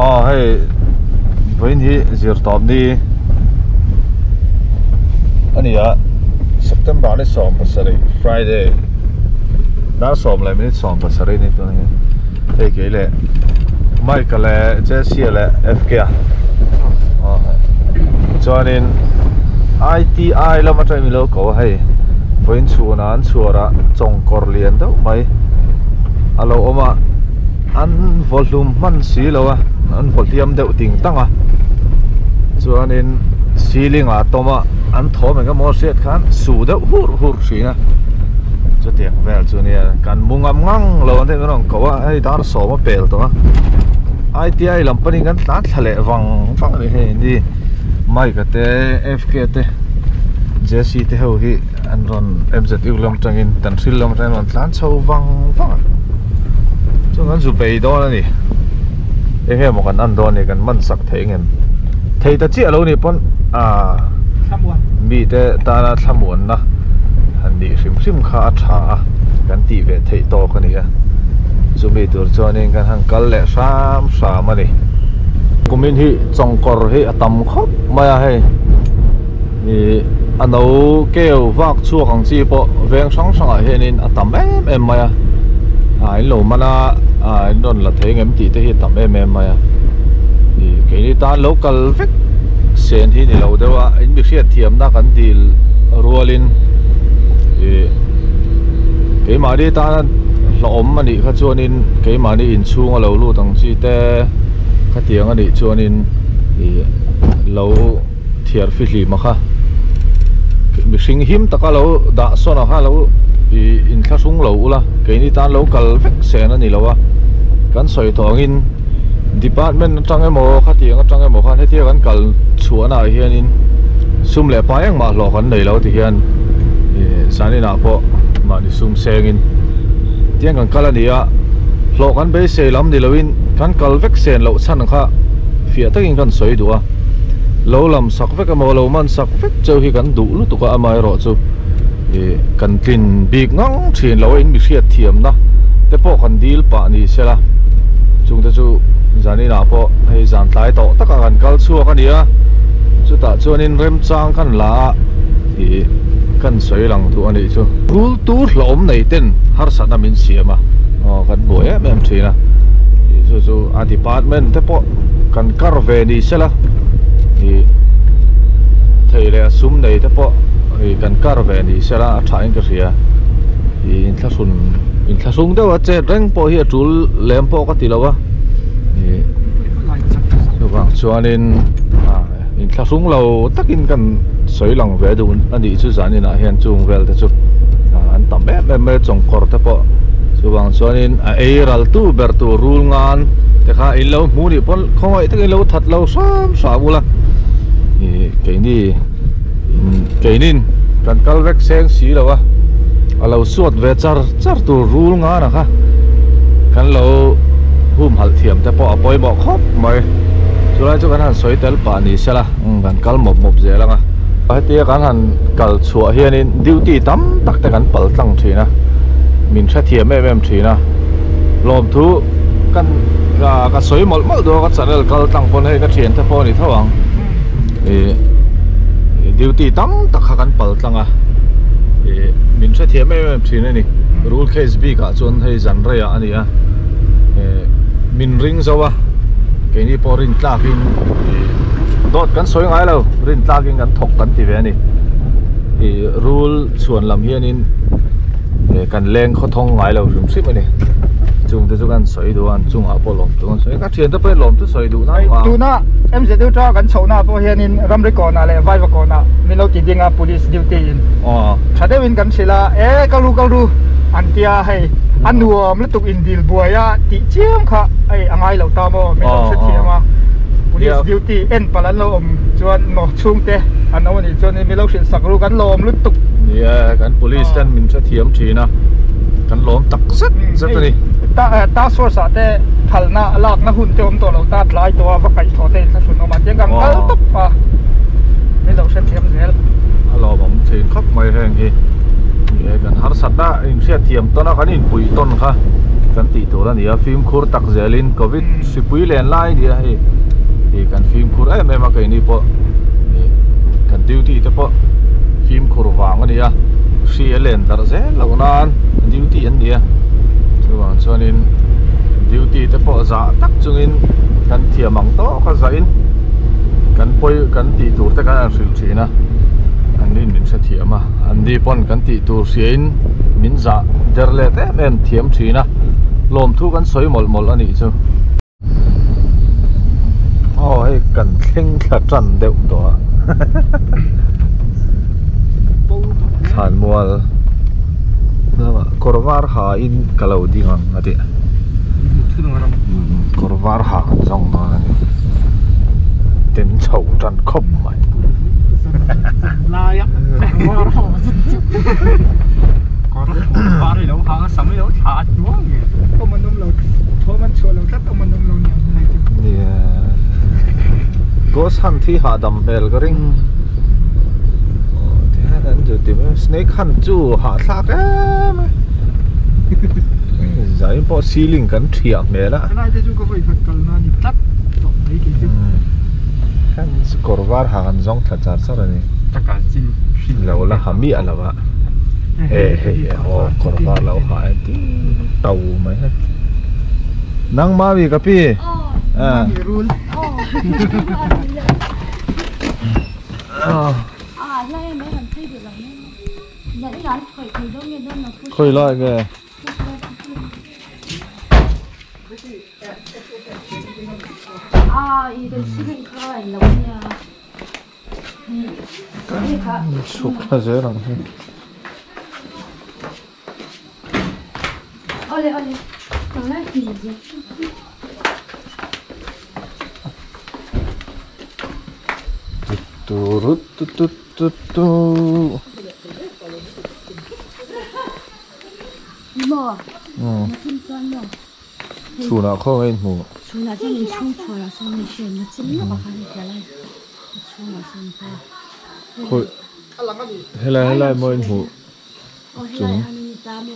hey với ní diệt tóm đi anh ấy September này xóm pasari Friday đã xóm lại mình xóm pasari này tụi này hey cái lệ Michael lệ Jesse lệ FK cho nên ITI là mà trai mình lâu có hay với chùa nó ăn chùa ra trồng cỏ liền đâu mấy alo oma ăn volume man xí lâu à ăn volume đều tiếng tăng à cho nên ceiling à tôm à ăn thô mình cái món sét khán sủ đều hur xí nè cho tiếng về cho nên cần mua ngắm ngang lâu anh thấy nó có ai đó là số mà bèo đó ITI làm bên cái tát thề vàng vàng này đi mai cái te FK te Jesse te hậu hi anh ron MZU làm trang in tận xin làm trang ron tán sâu vàng vàng cho anh chụp bày đó này em một cái ăn đó này cái mặn sắc thấy nghe thấy ta chia lâu này pon mi te ta là tham muốn na anh đi sim khá chả cái tỷ về thấy to cái này chụp bàyตัวcho nên cái hàng cල් lệ sam mà này của mình hi trồng cỏ hi tầm khóc mà hay thì anh đâu kêu vác chua hàng chi bộ ven sáng ở hiện nên tầm em mà anh lâu mà na anh đồn là thấy em tí tới tầm em mà thì cái này ta local vết sen thì lâu đâu anh biết xét thiểm đã cần đi rualin thì cái mà đi ta lỏm mà đi khá cho nên cái mà đi in xuống lâu luôn thằng chi te cái tiếng anh đi cho nên thì lâu thiệt phi lì mà ha bị sinh hiếm tất cả lâu đã so nào ha lâu thì in khá sung lâu là cái này ta lâu cần vết xe nó này lâu à cái sợi thòng in department trong cái mỏ khá tiếng trong cái mỏ khá thế thì cái cần chúa nào hiện in sum lệ phải mà lo cái này lâu thì hiện sáng đi nào po mà đi sum xe in tiếng cái là gì à lo cái bê xe lắm thì lâu in cái cần vết xe lâu sẵn khá phía tất nhiên cái sợi đũa lâu làm sắc vết cái màu lâu man sắc vết chơi khi cần đủ lúc tụi cái amai rồi chứ cần tin bị ngang chuyện lâu anh bị siết thiểm đó thế bộ cần deal bạn đi xem là chúng ta chú giờ này nào bộ hay giảm tải tổ tất cả cần cao xua cái gì á chú ta cho nên rem trang cần lá thì cần sấy lằng tụi anh đi chứ rule tu lỏm này tên har sát là mình xia mà cần bồi á em chỉ là chú department thế bộ cần car về đi xem là thì thầy là sum này thế bộ thì cần car về thì sẽ là trái cái gì thì in thà sung đâu chứ reng po hi chú lem po cái gì đâu á thì cho nên in thà sung lâu tất in cần sấy lòng về đủ anh đi chú giải nên là hiện chung về thế chú anh tạm bé trồng cỏ thế po cho nên ral tu ber tu rule ngan thế khai in lâu mua đi pon không ai thế in lâu thật lâu xóa bula thì cái nín cần cal vek sen xí đâu á lâu suốt về char tu rule ngã nè ha cần lâu hum hal thiểm thế bỏ bôi bỏ khóc mày cho nên cho cái hàng sấy tel bản đi xem là cần cal một dễ lắm à cái tia cái hàng cal chùa hiện nên duty tắm tắc tại cần bẩn tăng thủy nè mình sẽ thiểm em thủy nè lom thu cần cái sấy một đồ cái chả là cal tăng pon hay cái chuyện thế pon thì thôi thì duty tắm tắc cần bẩn tăng à mình sẽ thiểm em chỉ này rule case bi cả chọn hay dàn ra anh à mình ring sao à cái này po ring ta kinh đốt cắn soi ngay lâu ring ta kinh cắn thọc cắn thì về này thì rule chuẩn làm hiền in cắn len khó thông ngay lâu dùng ship này chúng tôi cắn soi đồ ăn chung à po lom tôi soi các chuyện tôi phải lom tôi soi đồ này tu na em sẽ đưa cho cắn sâu na po hiền in ram rê con na le vai va con na mình lâu chỉ đi ngà police duty in thật đấy mình cắn xí là câu lu anh tia hay anh nuông lấy tục in deal buổi á tí chiếm khá ai ai lâu ta mà mình lâu sẽ thiệt mà police duty en palan lâu chuan nó chung te anh nói này chuan mình lâu sẽ sạc lu cắn lom lấy tục cắn police tên mình sẽ thiếm chỉ na cắn lom tắc rất là đi ta số sa te thal na lak na hun te om to lâu ta lại to và cái thọ te sa sun nó mà tiếng cắn cắn tục à mình lâu sẽ thiếm dễ alo bóng trên khóc mày hàng gì cần har sát đã in sẽ thiểm to nó cái in bụi ton kha kan ti tur ani a film khur tak zelin covid sipui len lai dia hi kan film khur em em kai ni po kan duty te po film khur wang ani a si len dar ze lo nan duty an dia chuan chuanin duty te po za tak chungin kan thiamang to ka zain kan poi kan ti tur te kan sil thina anin min sa thiama andi pon kan ti tur siin min za derle te men thiam thina lom thu kan soi mol mol ani chu oi kan thleng thla tran deuh to than mual korvar ha in kalau dingang ati korvar ha kan zong ma ani ten chau tran khop mai la ya korvar ha korvar đi đâu hàng sắm đi đâu chả chúa gì có mình nông lâu thôi mình chua lâu rất có mình nông lâu nhiều này chứ go san thi ha dam bel ka ring thế nên giờ tìm snake han chu ha sa cái giải bỏ ceiling kan thiam me la cái này thì chúng có phải phật cầu nó nhịp tắt đấy cái chứ kan korvar ha kan zong tha char sa ni tất cả xin lâu la hami ala wa korvar lo ha ti tàu mai ha nang ma vi ka pi rule lại mấy lần thấy được rồi dẫn dắt khỏi thì đâu nghe đâu nó khơi lại kìa 이건 시리즈가 있나보냐. 속하지 않아. 얼리 정말 길지. 뚜루뚜뚜뚜뚜. 뭐? 무슨 소리야? 주나 커인 뭐. 주나 저는 총초라서 미션 진짜 막하는 거라. 주나 선배. 거의 헬라 뭐인 뭐. 헬라 하는 다모.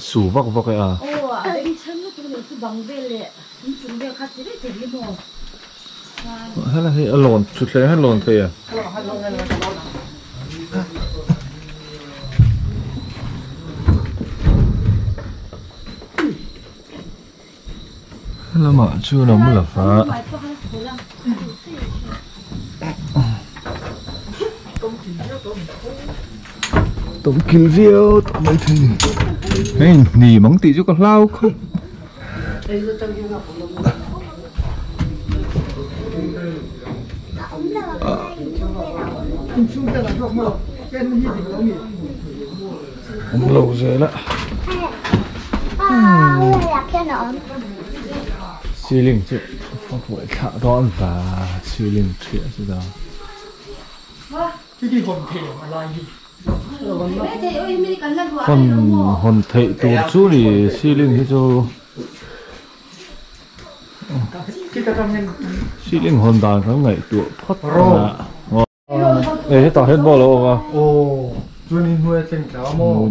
su vak vak à hay là lộn chút lấy hay lộn thế à hay là mà chưa nắm là phá tôm kinh riêu tôm mấy thứ này nỉ móng tị chứ còn lao không ông lâu rồi đó xì linh chứ phong phổi thạo đón và xì linh chuyện chứ đâu cái hồn thể mà là gì hồn thể tu chú thì xì linh thì cho xì linh hồn đàn có ngày tụ thoát ra để tao hết bao lâu mà cho nên nuôi trên cáo mồ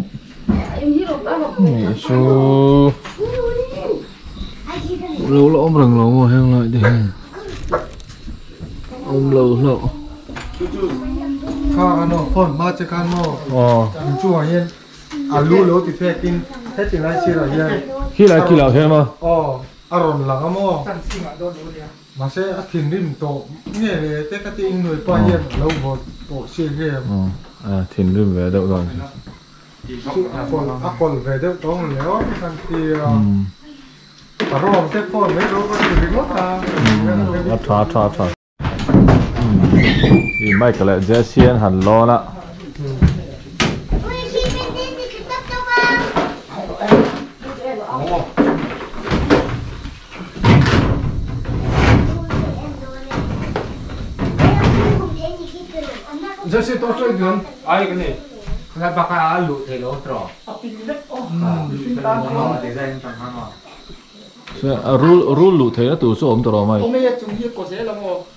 số lâu lỗ rừng lỗ mà heo lại đi ông lâuข้าโน่ฝนมาจะกันโน่จู่เย็นรู้รู้ติดแท้กินแท้จริงแล้วชื่ออะไรเย็น khi lại thế mà อารมณ์หลังโม่มาเสียอาทิตย์นี้มันโตเนี่ยเลยแต่ก็ที่อิงหน่วยป้าเย็นเราบอกโตเสียเยี่ยมthiên rừng về đâu rồiคนvề đâuต้องแล้วทันทีอารมณ์แต่ฝนไม่รู้ว่าจะเป็นรถthoa thì mai cái lại dễ xiên hẳn lo nè giờ sẽ tốt chơi đường ai cái này là bạc cá lụt thì nó trỏ rul lụ thế là tủ số ổn tao rồi mày hôm nay chúng hiệp có sẽ là một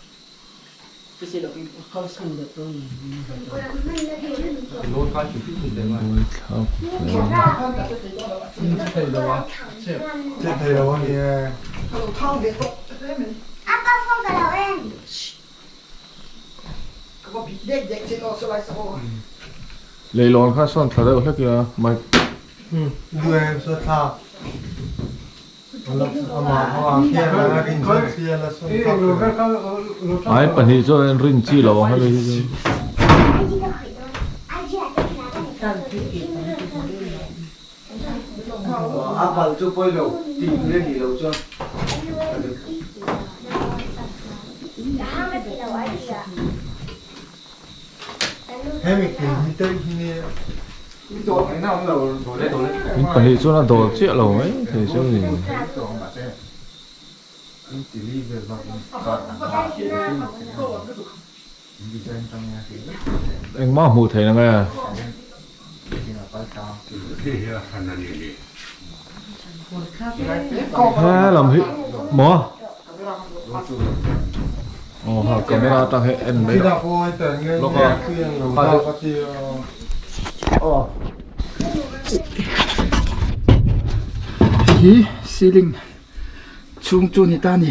Lốt phát chỉ thích mình đấy mà. thầy đâu á thầy đâu thì Apa phong cả đầu em. có bị đếch trên nó sẽ lại sao lấy lon khá son thật đấy hết kìa mày đưa em sẽ tha ai phần thì cho em rin chi lầu hay là Apple cho bôi lầu tìm lên thì lầu cho em mình tìm đi tới khi Chỗ cái nào cũng đầu đổ lên. phần thì cho nó đồ triệu lầu ấy thì cho gì anh mò mù thấy là nghe ha làm hết mò họ camera tăng hệ em đấy hi ceiling chung chu ni ta ni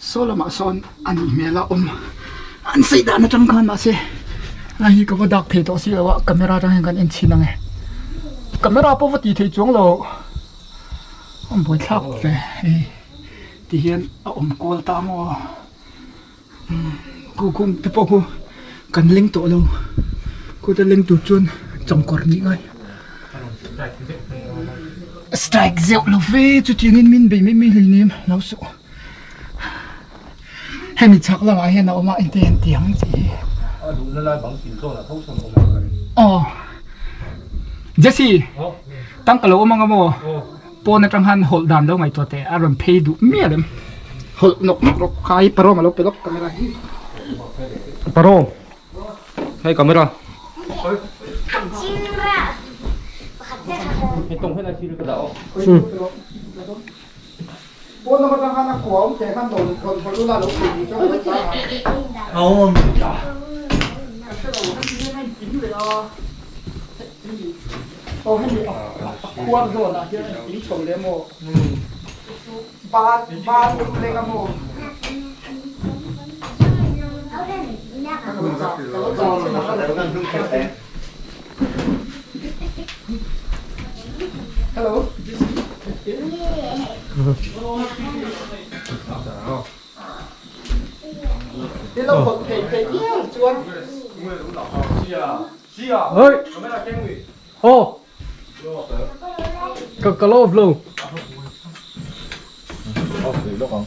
solo ma son ani mela an sei da na tang khan ma se ai ko dak the to si wa camera tang kan en china nge camera po vati the chung lo boi thak ve ti hian kol ta mo ku kum te po ku kan ling to lo ku te ling tu chun chong kor ni ngai strike dẹo lâu về chú tiếng in min bị mi lì niệm lâu số hay mình chắc là ai nào mà in tiền tiếng gì Đúng là bằng tiền rồi là không xong không Jesse tăng cả lâu mà ngắm mò pon trong han hold down đâu mày tote aron pay du mía dem hold nok kai paro mà lúc pelok camera Paro. Hay camera. Cái tông hết là chi được cái đảo. pon nó trong han của ông trẻ han đồn còn lu la lúc gì cho người ta Không. hay bị quan rồi là cái tính chồng đấy mồ ba lên cái mồ hello đi lâu một cái chuột ơi ô cái lốp luôn thì lúc không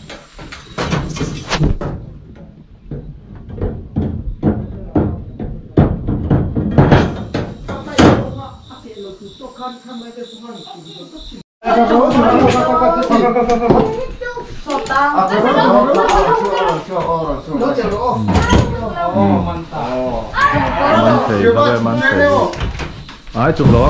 man thầy ai chụp lỗ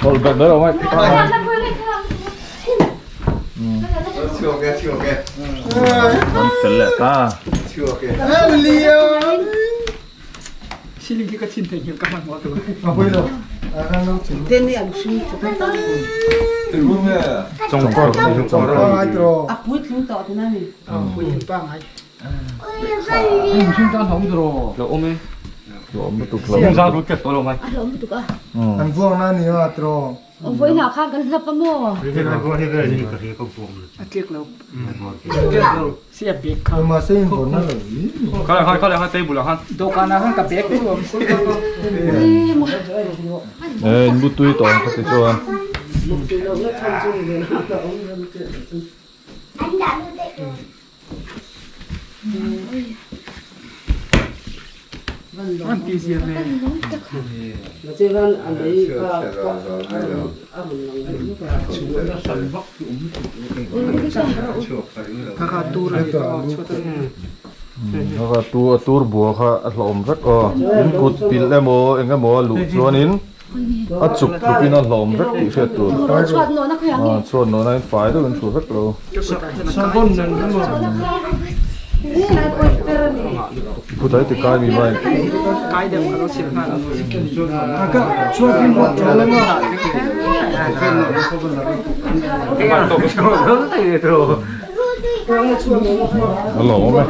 hold back đó rồi man phải lẹ ta xin linh cái xin thầy nhiều các bạn ngó từ tên này ăn suy cho các bạn trong con à bút chúng tỏ thế này quỳ bang ai Chúng ta không rồi. Rồi ôm đi. ôm một tục Không ra đối kết tôi đâu mày. Alo một tuka. anh vuông na ni ha tro Voi nào khác gần lập mo. tiếc lâu xe bẹt không mà xem của nó là gì Có lẽ hai tay bùn là han. đồ cá nào cả bẹt đấy không ê bút tui to có thể cho Anh đã đưa tay rồi. anh tí gì này nó chơi văn ăn đấy các tu rồi cho tôi nó có tour bùa ha lom rất cột pin lên mồ anh cái mồ lụt luôn nín chụp pin nó lom rất kỹ phết tour chuột nó này phải đó mình chuột rất lâu phụ thấy thì cái gì vậy cái điểm nó xịn hơn cái chuột pin một chỗ lên rồi cái ăn tổ chuột lớn thì rồi nó lỗ mày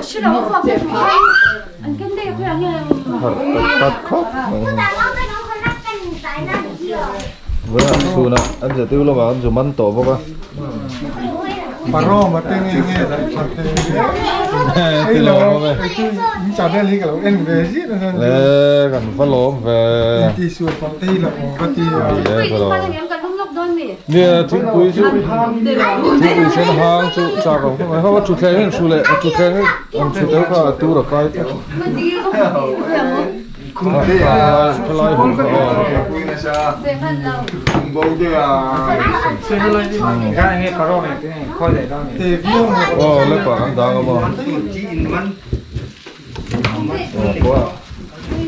anh cái này phải là tắt khóc với anh su nè anh sẽ tiêu lo mà anh dùng ăn tổ vào con Paro mà tên nghe tiêu lo về chả đây lý cả lâu em về gì nữa lê cần phát lỗ về đi xuôi phòng tây là có tí nè chính quý chứ chính quý xem hàng chú sao không phải họ chú thế nên chú lệ chú thế nên anh chú thế cả tu được cái không cái lại không bố đi xin lỗi cái nghe Paro này cái khơi để đó này lấy quả ăn đắng không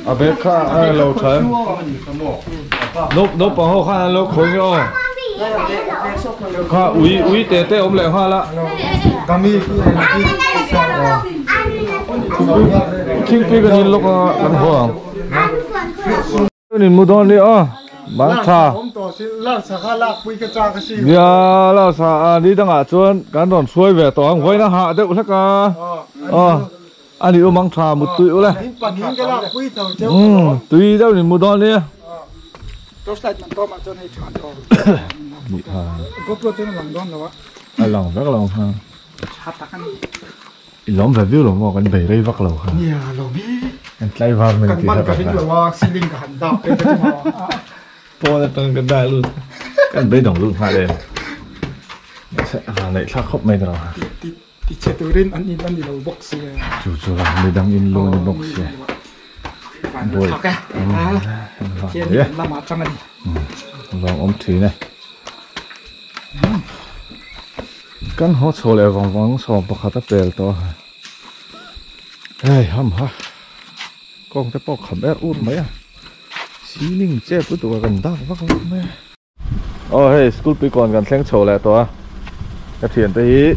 à bé khá ai lâu chán nộp bằng họ khá lâu khối nhau khá uy tê ôm lại hoa lạ kami chính cái nhìn lúc ăn hoa nhìn mua đòn đi bán trà giờ là sao đi đang ở chuan cán đòn xuôi về tỏ hàng quay nó hạ đấy chắc à anh đi mang trà một tụi này tụi đâu nhìn mua đòn đi lòng rất lòng ha lòng phải viu lòng mà cái bể đây vắt lòng ha anh lấy vào mình thì thật là po là từng cái đại luôn cái bể đồng luôn ha đây sẽ này khác khóc mấy rồi thì chế tự nhiên anh đi đầu box chú là mình đang in luôn in box rồi chế đi làm mặt trong này lòng ống thủy này căn hộ số lại vòng vòng số bậc hạt bèl to hey hâm ha con cái bọc khẩm bé út mấy à xí ninh chết với tụi gần đó vác lắm mấy hey school bị còn gần sáng số lại to cái thuyền tới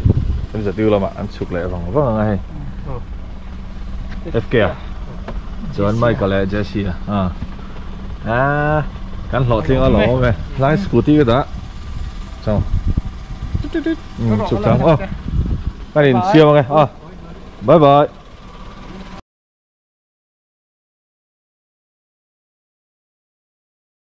em giờ tiêu là mà ăn chụp lại vòng vâng ngay FK à cho anh may cả lại Jesse à căn hộ thiên ở lỗ về lái scooty cái đó xong chụp trắng cái này siêu ngay bye bye